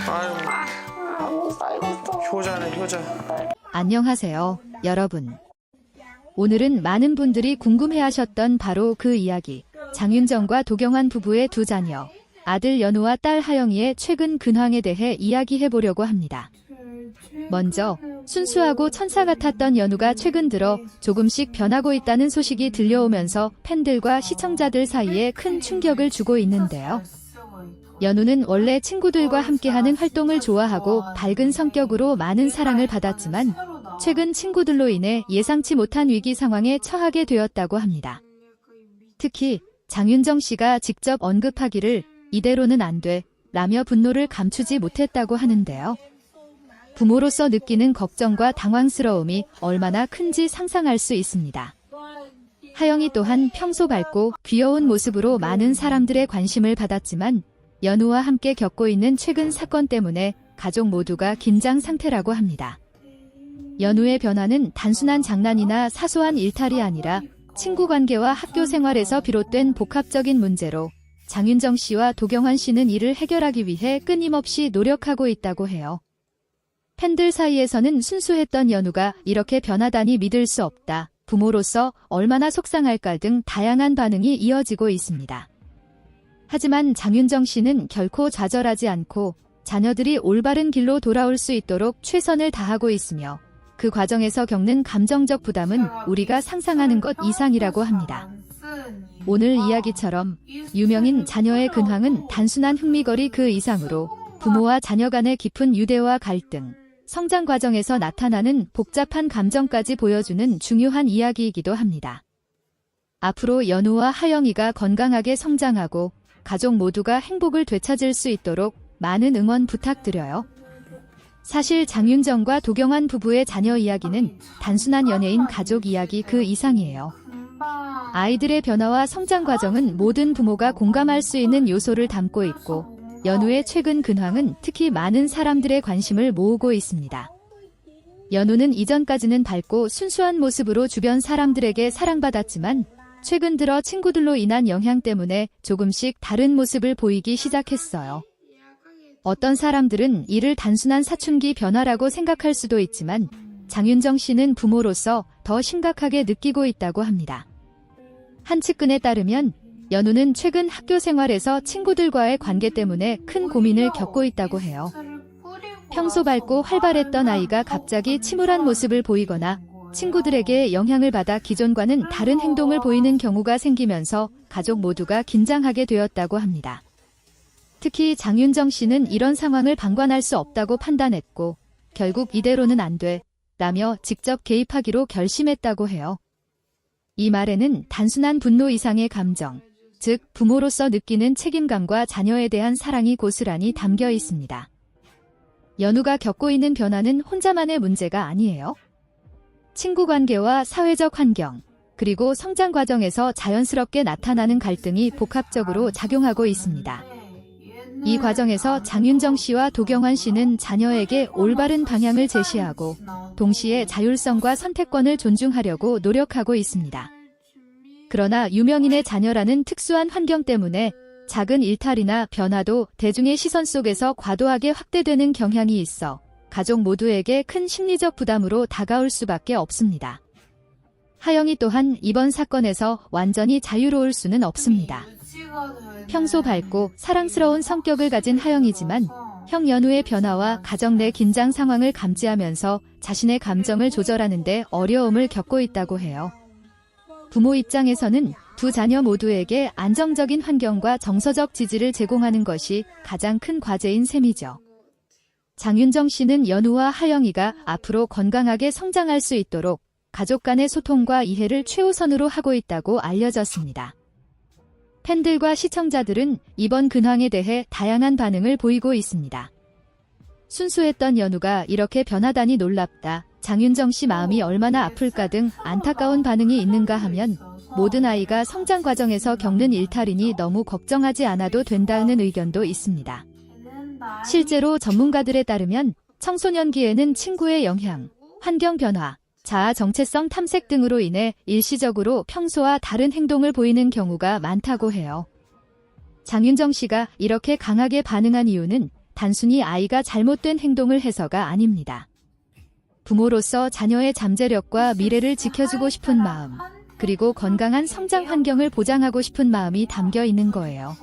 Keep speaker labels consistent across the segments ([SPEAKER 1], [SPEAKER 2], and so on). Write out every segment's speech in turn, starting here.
[SPEAKER 1] 아유, 효자네, 효자.
[SPEAKER 2] 안녕하세요, 여러분. 오늘은 많은 분들이 궁금해하셨던 바로 그 이야기, 장윤정과 도경환 부부의 두 자녀, 아들 연우와 딸 하영이의 최근 근황에 대해 이야기해보려고 합니다. 먼저 순수하고 천사 같았던 연우가 최근 들어 조금씩 변하고 있다는 소식이 들려오면서 팬들과 시청자들 사이에 큰 충격을 주고 있는데요. 연우는 원래 친구들과 함께하는 활동을 좋아하고 밝은 성격으로 많은 사랑을 받았지만 최근 친구들로 인해 예상치 못한 위기 상황에 처하게 되었다고 합니다. 특히 장윤정 씨가 직접 언급하기를 이대로는 안 돼 라며 분노를 감추지 못했다고 하는데요. 부모로서 느끼는 걱정과 당황스러움이 얼마나 큰지 상상할 수 있습니다. 하영이 또한 평소 밝고 귀여운 모습으로 많은 사람들의 관심을 받았지만 연우와 함께 겪고 있는 최근 사건 때문에 가족 모두가 긴장 상태라고 합니다. 연우의 변화는 단순한 장난이나 사소한 일탈이 아니라 친구 관계와 학교 생활에서 비롯된 복합적인 문제로 장윤정 씨와 도경환 씨는 이를 해결하기 위해 끊임없이 노력하고 있다고 해요. 팬들 사이에서는 순수했던 연우가 이렇게 변하다니 믿을 수 없다, 부모로서 얼마나 속상할까 등 다양한 반응이 이어지고 있습니다. 하지만 장윤정 씨는 결코 좌절하지 않고 자녀들이 올바른 길로 돌아올 수 있도록 최선을 다하고 있으며 그 과정에서 겪는 감정적 부담은 우리가 상상하는 것 이상이라고 합니다. 오늘 이야기처럼 유명인 자녀의 근황은 단순한 흥미거리 그 이상으로 부모와 자녀 간의 깊은 유대와 갈등, 성장 과정에서 나타나는 복잡한 감정까지 보여주는 중요한 이야기이기도 합니다. 앞으로 연우와 하영이가 건강하게 성장하고 가족 모두가 행복을 되찾을 수 있도록 많은 응원 부탁드려요. 사실 장윤정과 도경환 부부의 자녀 이야기는 단순한 연예인 가족 이야기 그 이상이에요. 아이들의 변화와 성장 과정은 모든 부모가 공감할 수 있는 요소를 담고 있고 연우의 최근 근황은 특히 많은 사람들의 관심을 모으고 있습니다. 연우는 이전까지는 밝고 순수한 모습으로 주변 사람들에게 사랑받았지만 최근 들어 친구들로 인한 영향 때문에 조금씩 다른 모습을 보이기 시작했어요. 어떤 사람들은 이를 단순한 사춘기 변화라고 생각할 수도 있지만 장윤정 씨는 부모로서 더 심각하게 느끼고 있다고 합니다. 한 측근에 따르면 연우는 최근 학교 생활에서 친구들과의 관계 때문에 큰 고민을 겪고 있다고 해요. 평소 밝고 활발했던 아이가 갑자기 침울한 모습을 보이거나 친구들에게 영향을 받아 기존과는 다른 행동을 보이는 경우가 생기면서 가족 모두가 긴장하게 되었다고 합니다. 특히 장윤정 씨는 이런 상황을 방관할 수 없다고 판단했고 결국 이대로는 안 돼 라며 직접 개입하기로 결심했다고 해요. 이 말에는 단순한 분노 이상의 감정, 즉 부모로서 느끼는 책임감과 자녀에 대한 사랑이 고스란히 담겨 있습니다. 연우가 겪고 있는 변화는 혼자만의 문제가 아니에요. 친구 관계와 사회적 환경, 그리고 성장 과정에서 자연스럽게 나타나는 갈등이 복합적으로 작용하고 있습니다. 이 과정에서 장윤정 씨와 도경환 씨는 자녀에게 올바른 방향을 제시하고 동시에 자율성과 선택권을 존중하려고 노력하고 있습니다. 그러나 유명인의 자녀라는 특수한 환경 때문에 작은 일탈이나 변화도 대중의 시선 속에서 과도하게 확대되는 경향이 있어 가족 모두에게 큰 심리적 부담으로 다가올 수밖에 없습니다. 하영이 또한 이번 사건에서 완전히 자유로울 수는 없습니다. 평소 밝고 사랑스러운 성격을 가진 하영이지만 형 연우의 변화와 가정 내 긴장 상황을 감지하면서 자신의 감정을 조절하는 데 어려움을 겪고 있다고 해요. 부모 입장에서는 두 자녀 모두에게 안정적인 환경과 정서적 지지를 제공하는 것이 가장 큰 과제인 셈이죠. 장윤정 씨는 연우와 하영이가 앞으로 건강하게 성장할 수 있도록 가족 간의 소통과 이해를 최우선으로 하고 있다고 알려졌습니다. 팬들과 시청자들은 이번 근황에 대해 다양한 반응을 보이고 있습니다. 순수했던 연우가 이렇게 변하다니 놀랍다, 장윤정 씨 마음이 얼마나 아플까 등 안타까운 반응이 있는가 하면 모든 아이가 성장 과정에서 겪는 일탈이니 너무 걱정하지 않아도 된다는 의견도 있습니다. 실제로 전문가들에 따르면 청소년기에는 친구의 영향, 환경 변화, 자아 정체성 탐색 등으로 인해 일시적으로 평소와 다른 행동을 보이는 경우가 많다고 해요. 장윤정 씨가 이렇게 강하게 반응한 이유는 단순히 아이가 잘못된 행동을 해서가 아닙니다. 부모로서 자녀의 잠재력과 미래를 지켜주고 싶은 마음, 그리고 건강한 성장 환경을 보장하고 싶은 마음이 담겨 있는 거예요.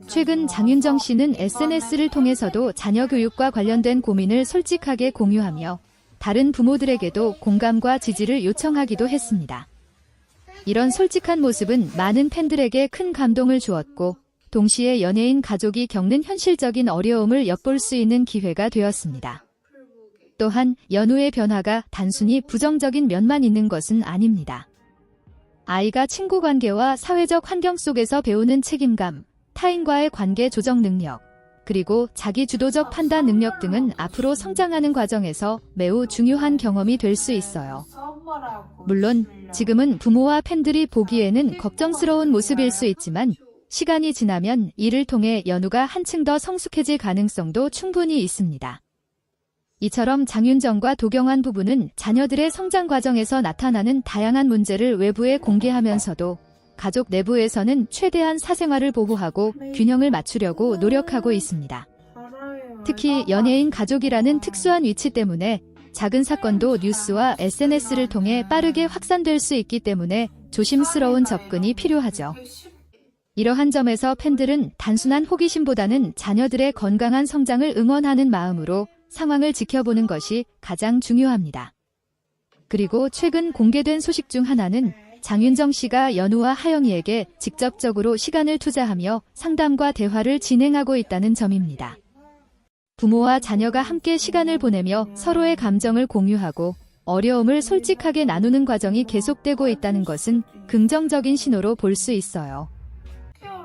[SPEAKER 2] 최근 장윤정 씨는 SNS를 통해서도 자녀 교육과 관련된 고민을 솔직하게 공유하며 다른 부모들에게도 공감과 지지를 요청하기도 했습니다. 이런 솔직한 모습은 많은 팬들에게 큰 감동을 주었고, 동시에 연예인 가족이 겪는 현실적인 어려움을 엿볼 수 있는 기회가 되었습니다. 또한 연우의 변화가 단순히 부정적인 면만 있는 것은 아닙니다. 아이가 친구 관계와 사회적 환경 속에서 배우는 책임감, 타인과의 관계 조정 능력, 그리고 자기 주도적 판단 능력 등은 앞으로 성장하는 과정에서 매우 중요한 경험이 될 수 있어요. 물론 지금은 부모와 팬들이 보기에는 걱정스러운 모습일 수 있지만 시간이 지나면 이를 통해 연우가 한층 더 성숙해질 가능성도 충분히 있습니다. 이처럼 장윤정과 도경환 부부는 자녀들의 성장 과정에서 나타나는 다양한 문제를 외부에 공개하면서도 가족 내부에서는 최대한 사생활을 보호하고 균형을 맞추려고 노력하고 있습니다. 특히 연예인 가족이라는 특수한 위치 때문에 작은 사건도 뉴스와 SNS를 통해 빠르게 확산될 수 있기 때문에 조심스러운 접근이 필요하죠. 이러한 점에서 팬들은 단순한 호기심보다는 자녀들의 건강한 성장을 응원하는 마음으로 상황을 지켜보는 것이 가장 중요합니다. 그리고 최근 공개된 소식 중 하나는 장윤정 씨가 연우와 하영이에게 직접적으로 시간을 투자하며 상담과 대화를 진행하고 있다는 점입니다. 부모와 자녀가 함께 시간을 보내며 서로의 감정을 공유하고 어려움을 솔직하게 나누는 과정이 계속되고 있다는 것은 긍정적인 신호로 볼 수 있어요.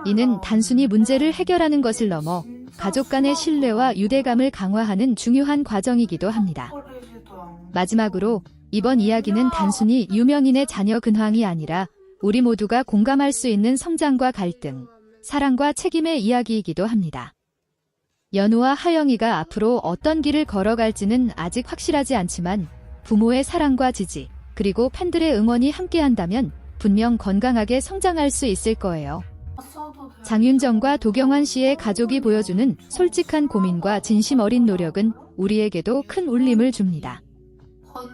[SPEAKER 2] 이는 단순히 문제를 해결하는 것을 넘어 가족 간의 신뢰와 유대감을 강화하는 중요한 과정이기도 합니다. 마지막으로 이번 이야기는 단순히 유명인의 자녀 근황이 아니라 우리 모두가 공감할 수 있는 성장과 갈등, 사랑과 책임의 이야기이기도 합니다. 연우와 하영이가 앞으로 어떤 길을 걸어갈지는 아직 확실하지 않지만 부모의 사랑과 지지, 그리고 팬들의 응원이 함께한다면 분명 건강하게 성장할 수 있을 거예요. 장윤정과 도경환 씨의 가족이 보여주는 솔직한 고민과 진심 어린 노력은 우리에게도 큰 울림을 줍니다.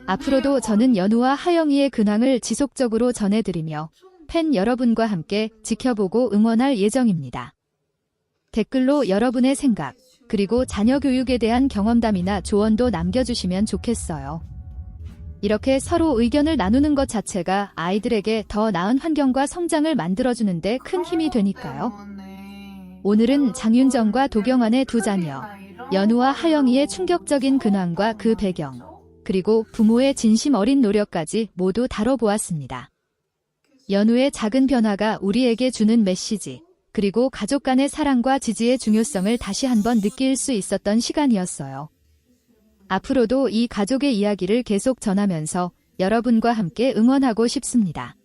[SPEAKER 2] 앞으로도 저는 연우와 하영이의 근황을 지속적으로 전해드리며 팬 여러분과 함께 지켜보고 응원할 예정입니다. 댓글로 여러분의 생각, 그리고 자녀 교육에 대한 경험담이나 조언도 남겨주시면 좋겠어요. 이렇게 서로 의견을 나누는 것 자체가 아이들에게 더 나은 환경과 성장을 만들어주는데 큰 힘이 되니까요. 오늘은 장윤정과 도경환의 두 자녀, 연우와 하영이의 충격적인 근황과 그 배경, 그리고 부모의 진심 어린 노력까지 모두 다뤄보았습니다. 연우의 작은 변화가 우리에게 주는 메시지, 그리고 가족 간의 사랑과 지지의 중요성을 다시 한번 느낄 수 있었던 시간이었어요. 앞으로도 이 가족의 이야기를 계속 전하면서 여러분과 함께 응원하고 싶습니다.